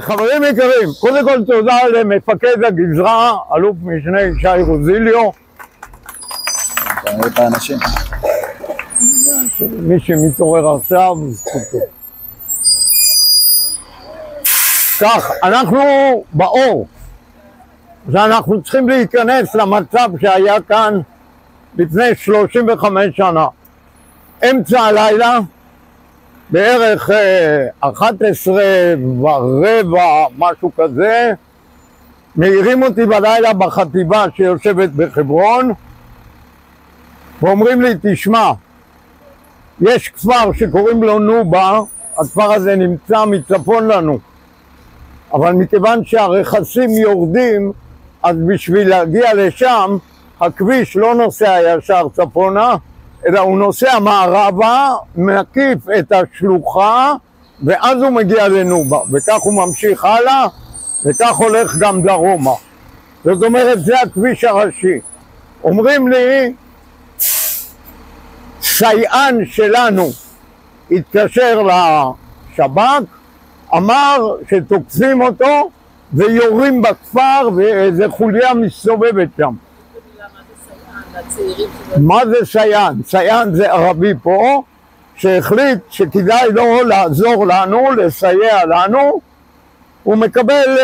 חברים יקרים, קודם כל תודה למפקד הגזרה, אלוף משנה שי רוזיליו. מי שמתעורר עכשיו, זכותו. כך, אנחנו באור, ואנחנו צריכים להיכנס למצב שהיה כאן לפני 35 שנה. אמצע הלילה, בערך 11:15, משהו כזה, מעירים אותי בלילה בחטיבה שיושבת בחברון, ואומרים לי, תשמע, יש כפר שקוראים לו נובה, הכפר הזה נמצא מצפון לנו, אבל מכיוון שהרכסים יורדים, אז בשביל להגיע לשם, הכביש לא נוסע ישר צפונה, אלא הוא נוסע מערבה, מקיף את השלוחה, ואז הוא מגיע לנובה, וכך הוא ממשיך הלאה, וכך הולך גם דרומה. זאת אומרת, זה הכביש הראשי. אומרים לי, סייען שלנו התקשר לשב"כ, אמר שתוקפים אותו ויורים בכפר ואיזה חוליה מסתובבת שם. מה זה סייען? סייען זה ערבי פה שהחליט שכדאי לו לעזור לנו, לסייע לנו, הוא מקבל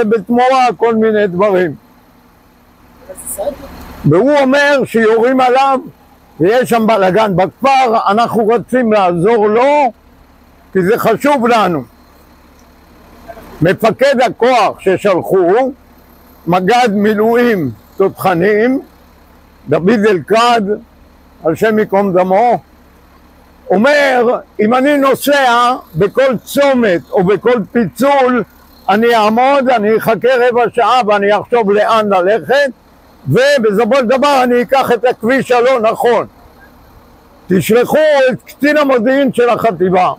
בתמורה כל מיני דברים. והוא אומר שיורים עליו ויש שם בלגן בכפר, אנחנו רוצים לעזור לו כי זה חשוב לנו. מפקד הכוח ששלחו, מג"ד מילואים תותחנים, דוד אלכד, על שם מקום דמו, אומר, אם אני נוסע בכל צומת או בכל פיצול, אני אעמוד, אני אחכה רבע שעה ואני אחשוב לאן ללכת, ובסופו של דבר אני אקח את הכביש הלא נכון. תשלחו את קצין המודיעין של החטיבה,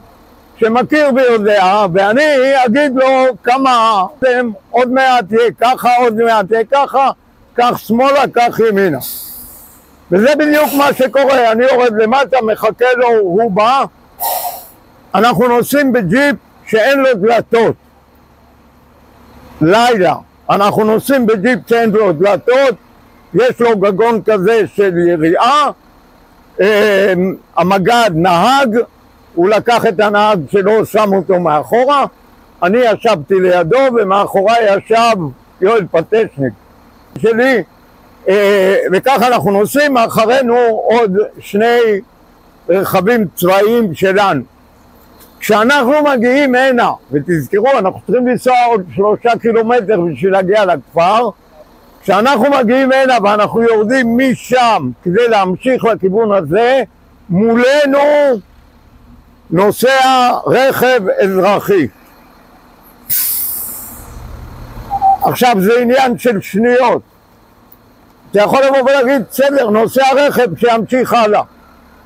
שמכיר ויודע, ואני אגיד לו כמה אתם, עוד מעט יהיה ככה, עוד מעט יהיה ככה, כך שמאלה, כך ימינה. וזה בדיוק מה שקורה, אני יורד למטה, מחכה לו, הוא בא, אנחנו נוסעים בג'יפ שאין לו דלתות. לילה, אנחנו נוסעים בג'יפ שאין לו דלתות, יש לו גגון כזה של יריעה, המג"ד נהג, הוא לקח את הנהג שלו, שם אותו מאחורה, אני ישבתי לידו ומאחורי ישב יואל פטשניק שלי, וככה אנחנו נוסעים, אחרינו עוד שני רכבים צבאיים שלנו. כשאנחנו מגיעים הנה, ותזכרו, אנחנו צריכים לנסוע עוד 3 קילומטר בשביל להגיע לכפר, כשאנחנו מגיעים הנה ואנחנו יורדים משם כדי להמשיך לכיוון הזה, מולנו נוסע רכב אזרחי. עכשיו זה עניין של שניות. אתה יכול לבוא ולהגיד, בסדר, נוסע רכב שימשיך הלאה.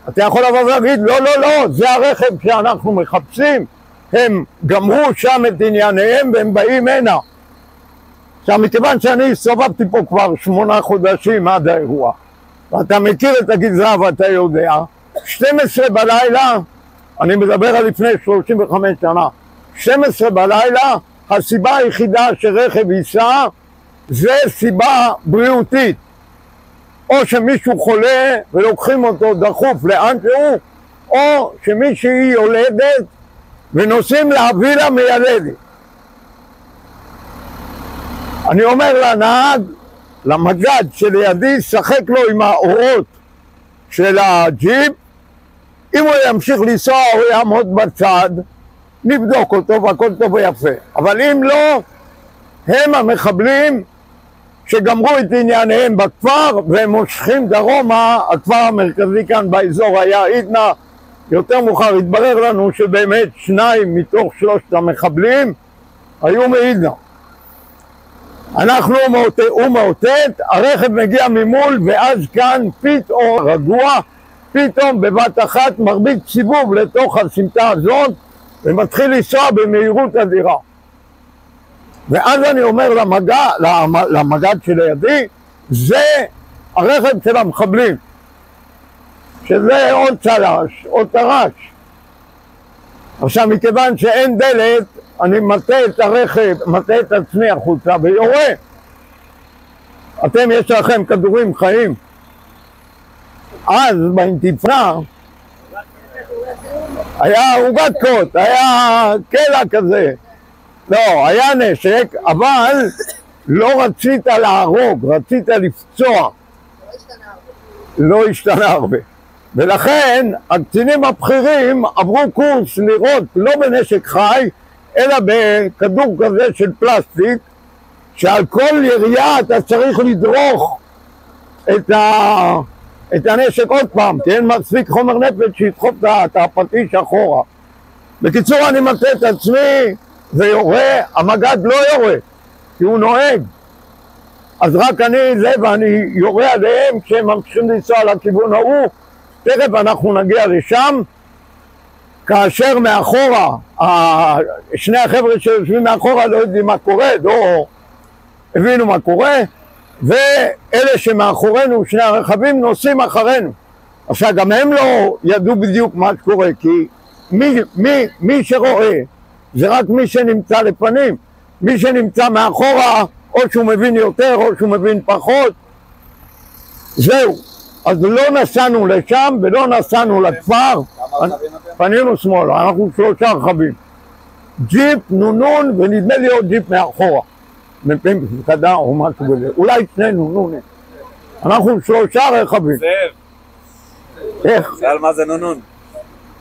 אתה יכול לבוא ולהגיד, לא, לא, לא, זה הרכב שאנחנו מחפשים. הם גמרו שם את ענייניהם והם באים הנה. עכשיו, מכיוון שאני הסתובבתי פה כבר 8 חודשים עד האירוע, ואתה מכיר את הגזרה ואתה יודע, 12 בלילה, אני מדבר על לפני 35 שנה, 12 בלילה, הסיבה היחידה שרכב ייסע, זה סיבה בריאותית. או שמישהו חולה ולוקחים אותו דחוף לאן שהוא, או שמישהי יולדת ונוסעים להביא לה מיילדת. אני אומר לנהג, למג"ד שלידי, שחק לו עם האורות של הג'יפ, אם הוא ימשיך לנסוע הוא יעמוד בצד, נבדוק אותו והכל טוב ויפה. אבל אם לא, הם המחבלים שגמרו את ענייניהם בכפר והם מושכים דרומה. הכפר המרכזי כאן באזור היה עידנה. יותר מאוחר התברר לנו שבאמת 2 מתוך 3 המחבלים היו מעידנה. הוא מאותת, הרכב מגיע ממול, ואז כאן פתאום רגוע, פתאום בבת אחת מרביץ סיבוב לתוך הסמטה הזאת ומתחיל לנסוע במהירות אדירה. ואז אני אומר למג"ד שלידי, זה הרכב של המחבלים, שזה עוד צל"ש, עוד טר"ש. עכשיו מכיוון שאין דלת, אני מטה את הרכב, מטה את עצמי החוצה ויורה. אתם יש לכם כדורים חיים. אז באינתיפאדה היה עוגת קוט, היה קלע כזה. לא, היה נשק, אבל לא רצית להרוג, רצית לפצוע. לא השתנה הרבה. ולכן הקצינים הבכירים עברו קורס לירות לא בנשק חי, אלא בכדור כזה של פלסטיק, שעל כל ירייה אתה צריך לדרוך את הנשק עוד פעם, כי אין מספיק חומר נפץ שידחוף את הפטיש אחורה. בקיצור, אני מטה את עצמי ויורה, המג"ד לא יורה, כי הוא נוהג. אז רק אני זה ואני יורה עליהם כשהם ממשיכים לנסוע לכיוון ההוא. תכף אנחנו נגיע לשם, כאשר מאחורה, שני החבר'ה שיושבים מאחורה לא יודעים מה קורה, לא הבינו מה קורה, ואלה שמאחורינו, שני הרכבים, נוסעים אחרינו. עכשיו גם הם לא ידעו בדיוק מה שקורה, כי מי שרואה זה רק מי שנמצא לפנים, מי שנמצא מאחורה או שהוא מבין יותר או שהוא מבין פחות. זהו, אז לא נסענו לשם ולא נסענו לכפר, פנינו שמאלה, אנחנו 3 רכבים, ג'יפ, נונון ונדמה לי עוד ג'יפ מאחורה, מפקדה או משהו כזה, אולי 2 נונונים, אנחנו 3 רכבים. זאב, איך? שאל מה זה נונון?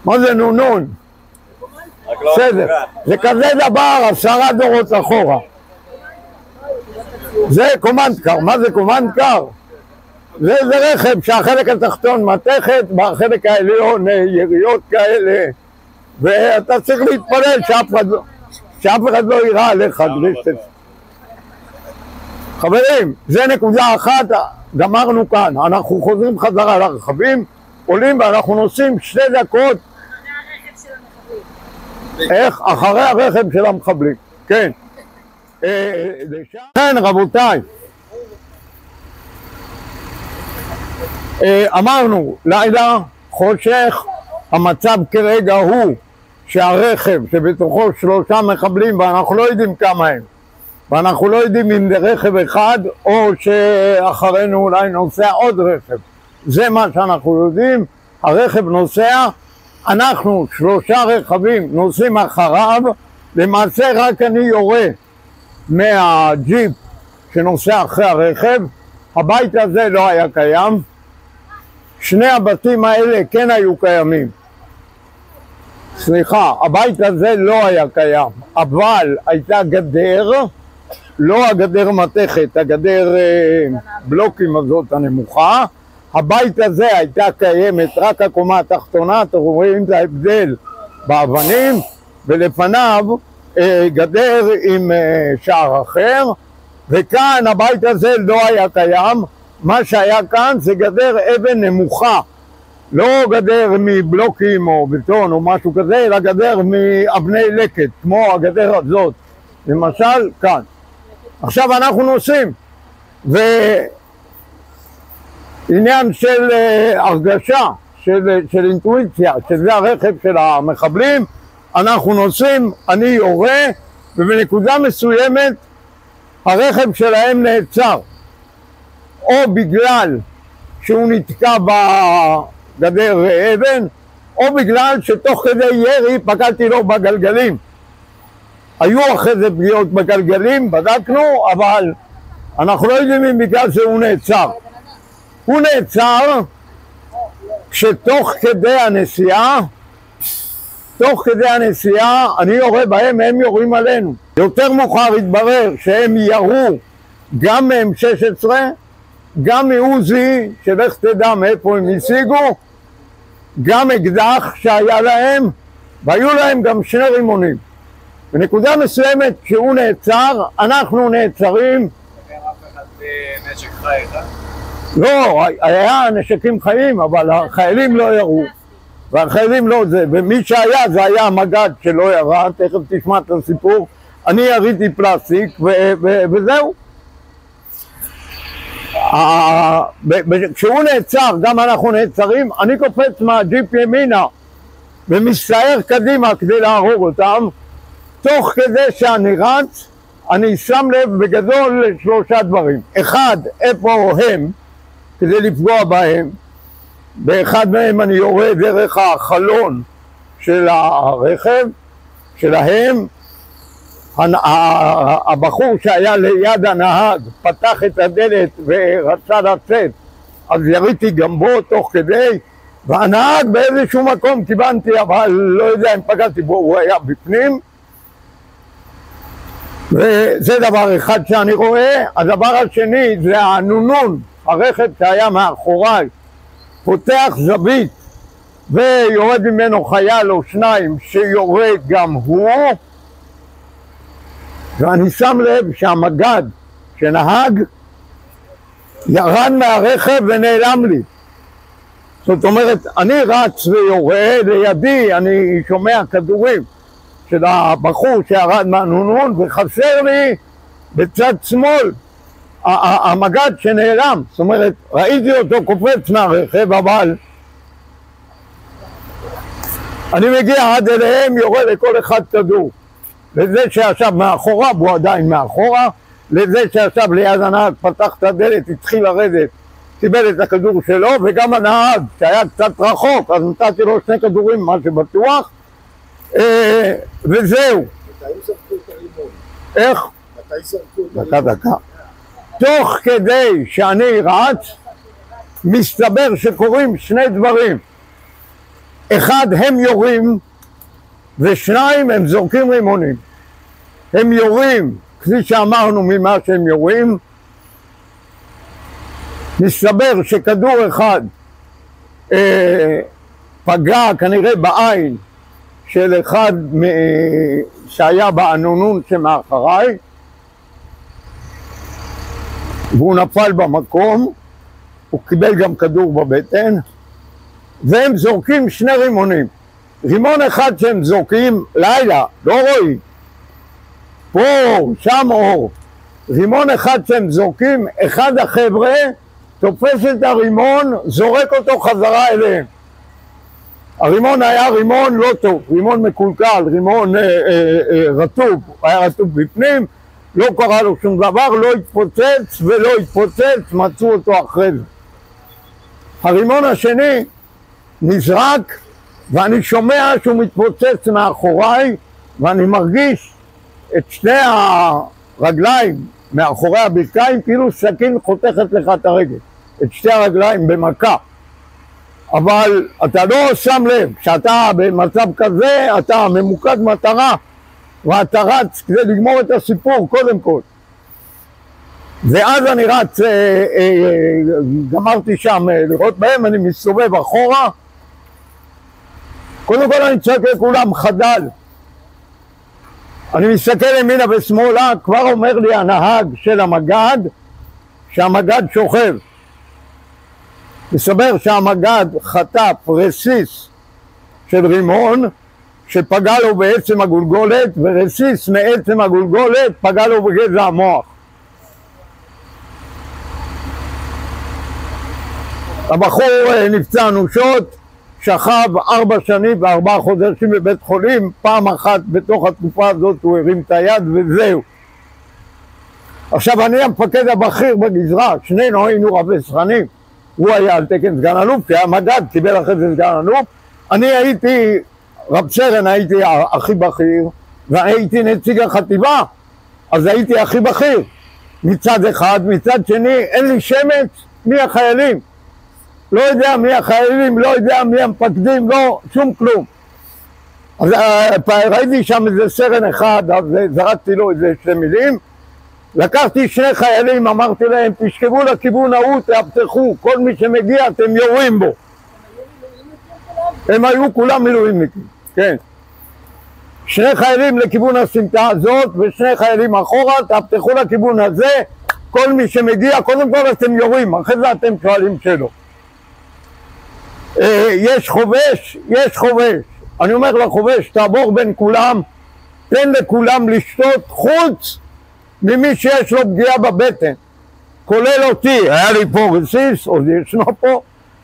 מה זה נונון? בסדר, זה כזה דבר 10 דורות אחורה. זה קומנדקר. מה זה קומנדקר? זה רכב שהחלק התחתון מתכת, בחלק העליון יריות כאלה, ואתה צריך להתפלל שאף אחד לא ייראה עליך. חברים, זה נקודה אחת, גמרנו כאן. אנחנו חוזרים חזרה לרכבים, עולים ואנחנו נוסעים 2 דקות. איך? אחרי הרכב של המחבלים. כן. כן, רבותיי, אמרנו, לילה חושך, המצב כרגע הוא שהרכב שבתוכו 3 מחבלים ואנחנו לא יודעים כמה הם, ואנחנו לא יודעים אם זה רכב אחד או שאחרינו אולי נוסע עוד רכב. זה מה שאנחנו יודעים, הרכב נוסע, אנחנו 3 רכבים נוסעים אחריו, למעשה רק אני יורה מהג'יפ שנוסע אחרי הרכב. הבית הזה לא היה קיים, 2 הבתים האלה כן היו קיימים. סליחה, הבית הזה לא היה קיים, אבל הייתה גדר, לא הגדר מתכת, הגדר בלוקים הזאת הנמוכה. הבית הזה הייתה קיימת רק הקומה התחתונה, אתם רואים את ההבדל באבנים, ולפניו גדר עם שער אחר, וכאן הבית הזה לא היה קיים. מה שהיה כאן זה גדר אבן נמוכה, לא גדר מבלוקים או בטון או משהו כזה, אלא גדר מאבני לקט, כמו הגדר הזאת, למשל כאן. עכשיו אנחנו נוסעים, ועניין של הרגשה, של אינטואיציה, שזה הרכב של המחבלים, אנחנו נוסעים, אני יורה, ובנקודה מסוימת הרכב שלהם נעצר, או בגלל שהוא נתקע בגדר אבן, או בגלל שתוך כדי ירי פגעתי לו בגלגלים. היו אחרי זה פגיעות בגלגלים, בדקנו, אבל אנחנו לא יודעים אם בגלל זה הוא נעצר. הוא נעצר כשתוך כדי הנסיעה, אני יורה בהם, הם יורים עלינו. יותר מאוחר התברר שהם ירו גם מ-16, גם מעוזי, שלך תדע מאיפה הם השיגו, גם אקדח שהיה להם, והיו להם גם 2 רימונים. בנקודה מסוימת כשהוא נעצר, אנחנו נעצרים. נשק חי אחד? לא, היה נשקים חיים, אבל החיילים לא ירו. והחיילים לא זה, ומי שהיה זה היה המג"ד שלא ירה, תכף תשמע את הסיפור. אני יריתי פלסטיק וזהו. כשהוא נעצר, גם אנחנו נעצרים, אני קופץ מהג'יפ ימינה ומסתער קדימה כדי להרוג אותם. תוך כדי שאני רץ, אני שם לב בגדול לשלושה דברים. אחד, איפה הם, כדי לפגוע בהם. באחד מהם אני יורד דרך החלון של הרכב שלהם. הבחור שהיה ליד הנהג פתח את הדלת ורצה לצאת, אז יריתי גם בו תוך כדי, והנהג באיזשהו מקום כיוונתי, אבל לא יודע אם פגעתי בו, הוא היה בפנים. וזה דבר אחד שאני רואה. הדבר השני זה הנונון, הרכב שהיה מאחוריי, פותח זווית ויורד ממנו חייל או שניים שיורד גם הוא, ואני שם לב שהמג"ד שנהג ירד מהרכב ונעלם לי. זאת אומרת, אני רץ ויורד, לידי אני שומע כדורים של הבחור שירד מהנונון, וחסר לי בצד שמאל המג"ד שנעלם. זאת אומרת, ראיתי אותו קופץ מהרכב, אבל אני מגיע עד אליהם, יורד לכל אחד כדור. לזה שישב מאחורה, והוא עדיין מאחורה, לזה שישב ליד הנהג, פתח את הדלת, התחיל לרדת, קיבל את הכדור שלו, וגם הנהג שהיה קצת רחוק, אז נתתי לו 2 כדורים, מה שבטוח, וזהו. מתי זרקו את הרימון? איך? מתי זרקו את הרימון? דקה. תוך כדי שאני רץ, מסתבר שקורים 2 דברים. אחד, הם יורים, ושניים, הם זורקים רימונים. הם יורים, כפי שאמרנו ממה שהם יורים. מסתבר שכדור אחד פגע כנראה בעין של אחד שהיה בענונון שמאחריי, והוא נפל במקום, הוא קיבל גם כדור בבטן, והם זורקים 2 רימונים. רימון אחד שהם זורקים לילה, לא רואים, פה, שם אור. רימון אחד שהם זורקים, אחד החבר'ה תופס את הרימון, זורק אותו חזרה אליהם. הרימון היה רימון לא טוב, רימון מקולקל, רימון רטוב, היה רטוב בפנים, לא קרה לו שום דבר, לא התפוצץ ולא התפוצץ, מצאו אותו אחרי זה. הרימון השני נזרק, ואני שומע שהוא מתפוצץ מאחוריי, ואני מרגיש את 2 הרגליים מאחורי הברכיים, כאילו סכין חותכת לך את הרגל, את 2 הרגליים במכה. אבל אתה לא שם לב, כשאתה במצב כזה, אתה ממוקד מטרה, ואתה רץ כדי לגמור את הסיפור קודם כל. ואז אני רץ, גמרתי שם לראות בהם, אני מסתובב אחורה, קודם כל אני צועק לכולם חדל. אני מסתכל ימינה ושמאלה, כבר אומר לי הנהג של המג"ד שהמג"ד שוכב. מסתבר שהמג"ד חטף רסיס של רימון שפגע לו בעצם הגולגולת, ורסיס מעצם הגולגולת פגע לו בגזע המוח. הבחור נפצע אנושות, שכב 4 שנים ו4 חודשים בבית חולים. פעם אחת בתוך התקופה הזאת הוא הרים את היד וזהו. עכשיו אני המפקד הבכיר בגזרה, שנינו היינו רבי סרנים. הוא היה על תקן סגן אלוף, כי היה מג"ד, קיבל אחרי זה סגן אלוף. אני הייתי רב סרן, הייתי הכי בכיר, והייתי נציג החטיבה, אז הייתי הכי בכיר מצד אחד. מצד שני אין לי שמץ מי החיילים, לא יודע מי החיילים, לא יודע מי המפקדים, לא, שום כלום. אז ראיתי שם איזה סרן אחד, אז זרקתי לו איזה 2 מילים, לקחתי 2 חיילים, אמרתי להם תשכבו לכיוון ההוא, תאבטחו, כל מי שמגיע אתם יורים בו. הם היו כולם מילואימניקים, כן. 2 חיילים לכיוון הסמטה הזאת ו2 חיילים אחורה, תאבטחו לכיוון הזה, כל מי שמגיע, קודם כל אתם יורים, אחרי זה אתם שואלים שלו. יש חובש, יש חובש. אני אומר לחובש, תעבור בין כולם, תן לכולם לשתות חוץ ממי שיש לו פגיעה בבטן, כולל אותי. היה לי פה רסיס, עוד ישנו פה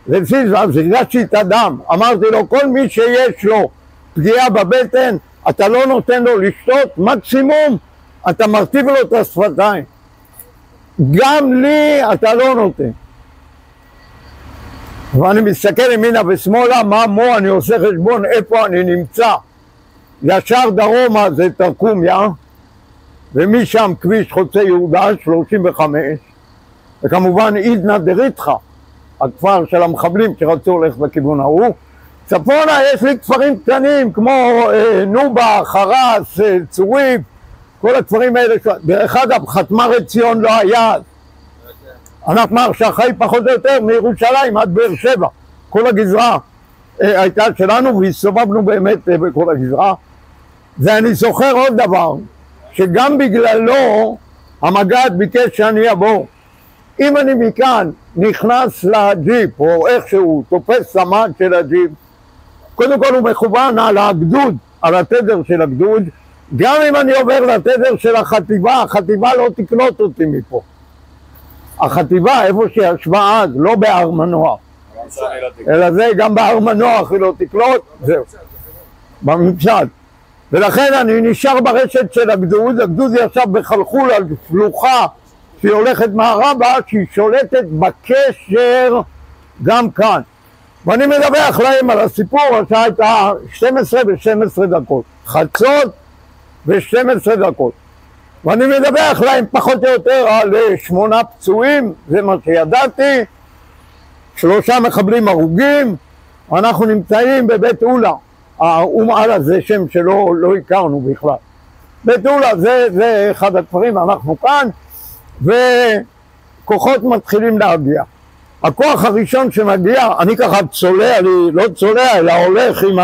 רסיס, אז הרגשתי את הדם. אמרתי לו, כל מי שיש לו פגיעה בבטן, אתה לא נותן לו לשתות, מקסימום אתה מרטיב לו את השפתיים. גם לי אתה לא נותן. ואני מסתכל ימינה ושמאלה, מה מו, אני עושה חשבון איפה אני נמצא. ישר דרומה זה תרקומיה, ומשם כביש חוצה יהודה 35, וכמובן עידנא דריתחא, הכפר של המחבלים שרצו ללכת בכיוון ההוא. צפונה יש לי כפרים קטנים כמו נובה, חרס, צוריף, כל הכפרים האלה. דרך אגב, חתמר ציון לא היה. אנחנו שהחי פחות או יותר מירושלים עד באר שבע, כל הגזרה הייתה שלנו, והסתובבנו באמת בכל הגזרה. ואני זוכר עוד דבר, שגם בגללו המג"ד ביקש שאני אבוא. אם אני מכאן נכנס לג'יפ, או איכשהו תופס סמן של הג'יפ, קודם כל הוא מכוון על הגדוד, על התדר של הגדוד. גם אם אני עובר לתדר של החטיבה, החטיבה לא תקלוט אותי מפה. החטיבה, איפה שישבה אז, לא בהר מנוח, אלא זה גם בהר מנוח היא לא תקלוט, זהו, בממשל. ולכן אני נשאר ברשת של הגדוד. הגדוד ישב בחלחול על שלוחה שהיא הולכת מערבה, שהיא שולטת בקשר גם כאן. ואני מדווח להם על הסיפור, השעה הייתה 12 ו-12 דקות, חצות ו-12 דקות. ואני מדווח להם פחות או יותר על 8 פצועים, זה מה שידעתי, 3 מחבלים הרוגים. אנחנו נמצאים בבית אולה, האום-עלה זה שם שלא לא הכרנו בכלל. בית אולה זה אחד הכפרים, אנחנו כאן, וכוחות מתחילים להגיע. הכוח הראשון שמגיע, אני ככה צולע, אני לא צולע, אלא הולך עם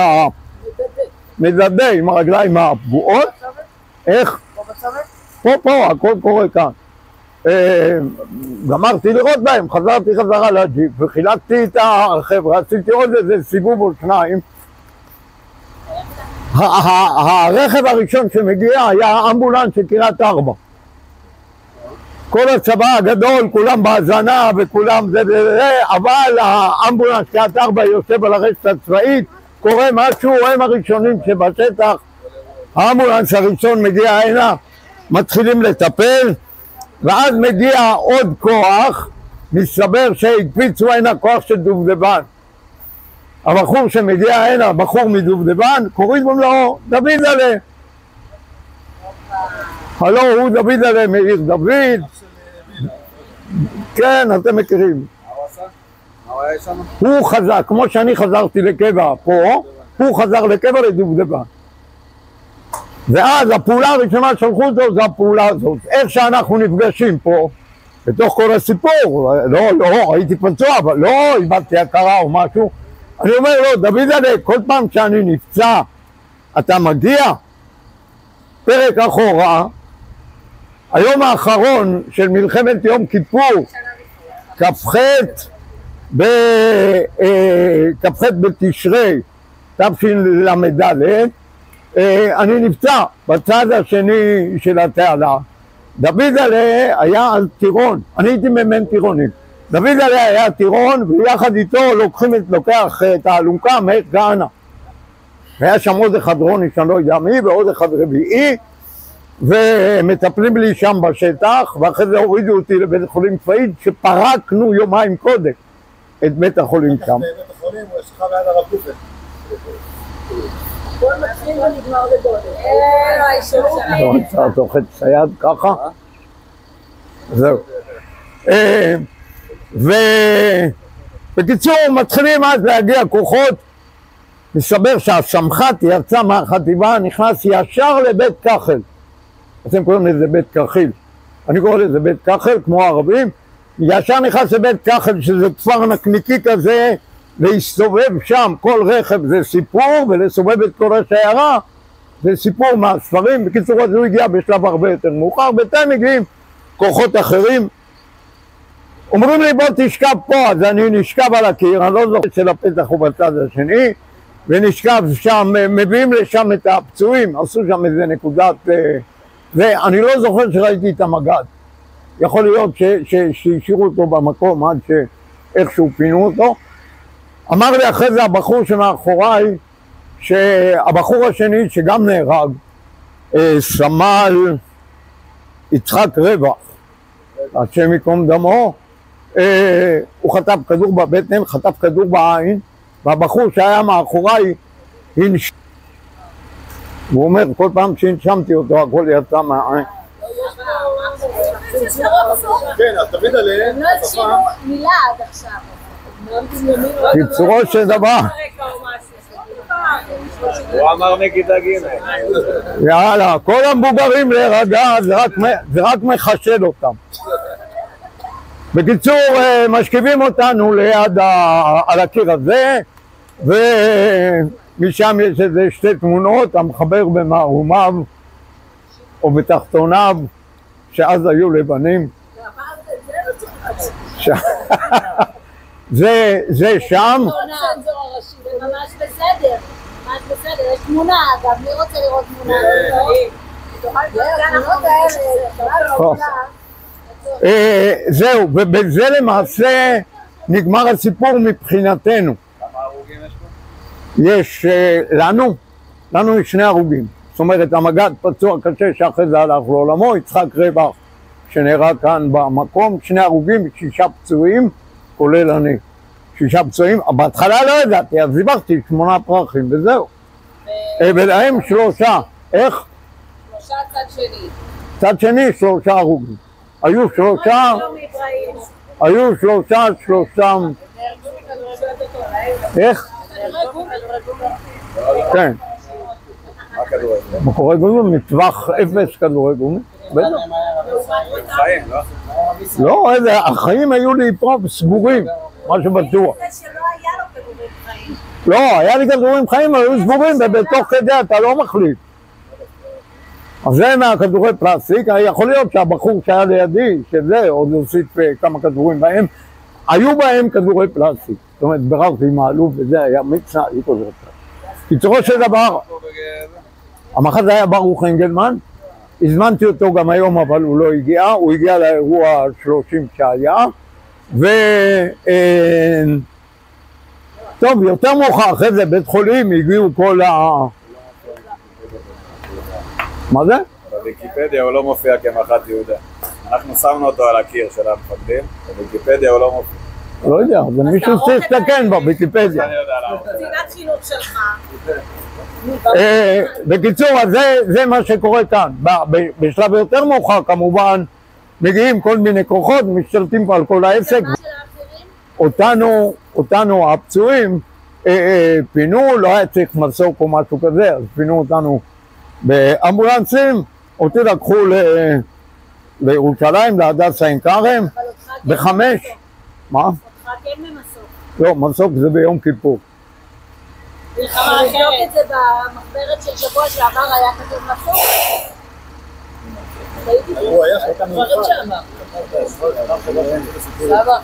מדדה, עם הרגליים הפגועות. איך? פה, הכל קורה כאן. גמרתי לראות בהם, חזרתי חזרה לג'יפ וחילקתי את החבר'ה, עשיתי עוד איזה סיבוב או 2. הרכב הראשון שמגיע היה אמבולנס של קריית ארבע. כל הצבא הגדול, כולם בהזנה וכולם זה, אבל האמבולנס קריית ארבע יושב על הרשת הצבאית, קורה משהו, הם הראשונים שבשטח. האמבולנס הראשון מגיע הנה, מתחילים לטפל, ואז מגיע עוד כוח, מסתבר שהקפיצו הנה כוח של דובדבן. הבחור שמגיע הנה, בחור מדובדבן, קוראים לו דוידל'ה. הלו, הוא דוידל'ה מעיר דוד. כן, אתם מכירים. הוא חזר, כמו שאני חזרתי לקבע פה, הוא חזר לקבע לדובדבן. ואז הפעולה הראשונה שלחו אותו זה הפעולה הזאת. איך שאנחנו נפגשים פה, בתוך כל הסיפור, לא, הייתי פצוע, אבל לא איבדתי הכרה או משהו. אני אומר לו, דוידל'ה, כל פעם שאני נפצע, אתה מגיע? פרק אחורה, היום האחרון של מלחמת יום כיפור, כ"ח בתשרי, תשל"ד, אני נפצע בצד השני של התעלה. דוידל'ה היה על טירון, אני הייתי מ"מ טירונים. דוידל'ה היה טירון, ויחד איתו לוקח את האלונקה מאיר כהנא. היה שם עוד אחד רוני שאני לא יודע מי, ועוד אחד רביעי, ומטפלים לי שם בשטח, ואחרי זה הורידו אותי לבית החולים צבאית, שפרקנו יומיים קודם את בית החולים שם. בית החולים הוא ישכה מעל הרב גופן. כל מתחיל ונגמר בגודל. האישור לא, אתה תוחד סייד ככה. זהו. ובקיצור, מתחילים אז להגיע כוחות. מסתבר שהסמח"ט יצא מהחטיבה, נכנס ישר לבית כחל. אתם קוראים לזה בית כחיל. אני קורא לזה בית כחל, כמו הערבים. ישר נכנס לבית כחל, שזה כפר נקניקי כזה, להסתובב שם, כל רכב זה סיפור, ולסובב את כל השיירה זה סיפור מהספרים. בקיצור, אז הוא הגיע בשלב הרבה יותר מאוחר. בינתיים מגיעים כוחות אחרים, אומרים לי בוא תשכב פה, אז אני נשכב על הקיר, אני לא זוכר של הפתח הוא בצד השני, ונשכב שם, מביאים לשם את הפצועים, עשו שם איזה נקודת, ואני לא זוכר שראיתי את המג"ד. יכול להיות שהשאירו אותו במקום עד שאיכשהו פינו אותו. אמר לי אחרי זה הבחור שמאחוריי, שהבחור השני שגם נהרג, סמל יצחק רווח, השם ייקום דמו, הוא חטף כדור בבטן, חטף כדור בעין, והבחור שהיה מאחוריי הנשם. הוא אומר, כל פעם שהנשמתי אותו, הכל יצא מהעין. כן, אז תמיד עליהם. הם לא הקשיבו מילה עד עכשיו. קיצורו של דבר. הוא אמר מכיתה ג'. יאללה, כל המבוגרים להירגע, זה רק מחשד אותם. בקיצור, משכיבים אותנו ליד על הקיר הזה, ומשם יש איזה שתי תמונות, המחבר במערומיו או בתחתוניו, שאז היו לבנים. זה שם. זה ממש בסדר, ממש בסדר, יש תמונה אגב, מי רוצה לראות תמונה? זהו, ובזה למעשה נגמר הסיפור מבחינתנו. כמה הרוגים יש פה? יש לנו יש 2 הרוגים. זאת אומרת, המג"ד פצוע קשה שאחרי זה הלך לעולמו, יצחק רווח שנהרג כאן במקום, 2 הרוגים, 6 פצועים, כולל אני. 6 פצועים, בהתחלה לא ידעתי, אז דיברתי 8 פרחים וזהו. ולהם 3. איך? 3 צד שני. צד שני 3 הרוגים. היו 3, היו 3. איך? כן. מה כדורגל? כדורי גומי, מטווח 0 כדורי גומי. חיים, לא? לא, החיים היו לי פה סגורים, מה שבטוח. זה שלא היה לו כדורים חיים. לא, היה לי כדורים חיים, אבל היו סגורים, ובתוך כדי אתה לא מחליט. אז זה מהכדורי פלסטיק, יכול להיות שהבחור שהיה לידי, שזה עוד הוסיף כמה כדורים בהם, היו בהם כדורי פלסטיק. זאת אומרת, בררתי עם האלוף וזה היה מצנע, היו כדורי פלסטיק. קיצורו של דבר, המח"ט היה ברוך אנגלמן, הזמנתי אותו גם היום אבל הוא לא הגיע, הוא הגיע לאירוע 30 שהיה, טוב, יותר מאוחר, אחרי זה בית חולים הגיעו כל מה זה? בוויקיפדיה הוא לא מופיע כמח"ט יהודה. אנחנו שמנו אותו על הקיר של המפקדים, בוויקיפדיה הוא לא מופיע. לא יודע, זה מישהו שתקן בוויקיפדיה. אני יודע למה. קצינת חינוך שלך. בקיצור, זה מה שקורה כאן. בשלב יותר מאוחר כמובן מגיעים כל מיני כוחות, משתלטים פה על כל העסק. אותנו הפצועים פינו, לא היה צריך מסוק או משהו כזה, אז פינו אותנו באמבולנסים, אותי לקחו לירושלים, להדסה עין כרם, ב5. מה? אותך כן ממסוק. לא, מסוק זה ביום כיפור. מלחמה אחרת את זה במחברת של שבוע שעבר היה כתוב מסוק? הוא היה חלקם דברים שאמר. סבא.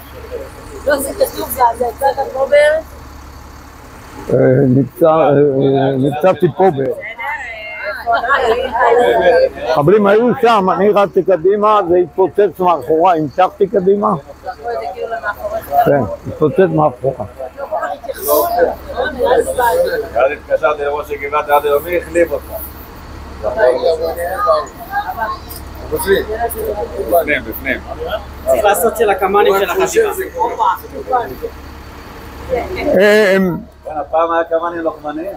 לא, זה כתוב, זה צד הקובר. נפצעתי פה מחבלים היו שם, אני רצתי קדימה, זה התפוצץ מאחורה, המשכתי קדימה. כן, התפוצץ מאחורה. ואז התקשרתי לראש הגבעת עד היומי, החליף אותך. בפנים. צריך לעשות של הקמאנים של החטיבה. כן, הפעם היה קמאנים לוחמניים.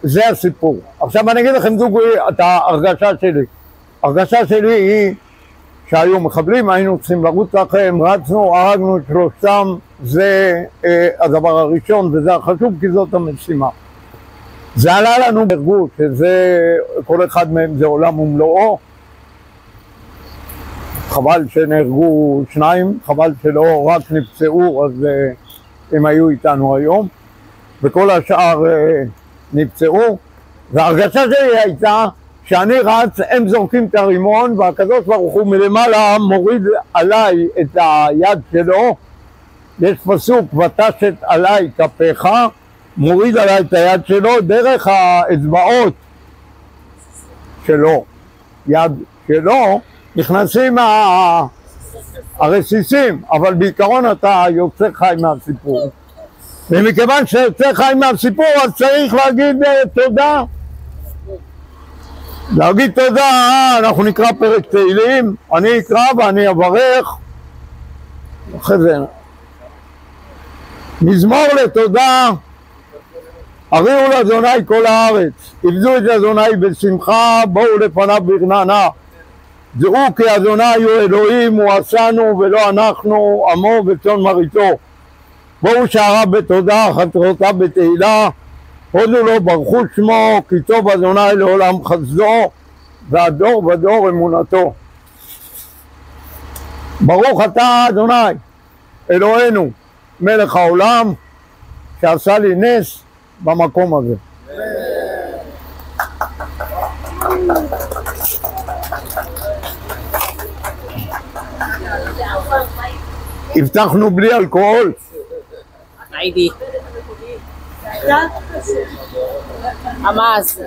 זה הסיפור. עכשיו אני אגיד לכם דוגרי את ההרגשה שלי. ההרגשה שלי היא שהיו מחבלים, היינו צריכים לרוץ לכם, רצנו, הרגנו את 3, זה הדבר הראשון וזה החשוב כי זאת המשימה. זה עלה לנו ברגות, שזה כל אחד מהם זה עולם ומלואו. חבל שנהרגו 2, חבל שלא רק נפצעו, אז הם היו איתנו היום, וכל השאר נפצעו. וההרגשה שלי הייתה שאני רץ, הם זורקים את הרימון, והקדוש ברוך הוא מלמעלה מוריד עליי את היד שלו. יש פסוק, ותשת עליי כפיך, מוריד עליי את היד שלו דרך האצבעות שלו, יד שלו, נכנסים הרסיסים, אבל בעיקרון אתה יוצא חי מהסיפור. ומכיוון שיוצא חי מהסיפור, אז צריך להגיד תודה. להגיד תודה, אנחנו נקרא פרק תהילים, אני אקרא ואני אברך. אחרי זה מזמור לתודה. הריעו לאדוני כל הארץ, עבדו את אדוני בשמחה, בואו לפניו ברננה. דעו כי אדוני הוא אלוהים, הוא עשנו ולא אנחנו, עמו וצאן מרעיתו. בואו שעריו בתודה, חצרותיו בתהילה, הודו לו ברכו שמו, כי טוב אדוני לעולם חסדו, והדור ודור אמונתו. ברוך אתה אדוני, אלוהינו, מלך העולם, שעשה לי נס במקום הזה. הבטחנו בלי אלכוהול. היידי. המאז,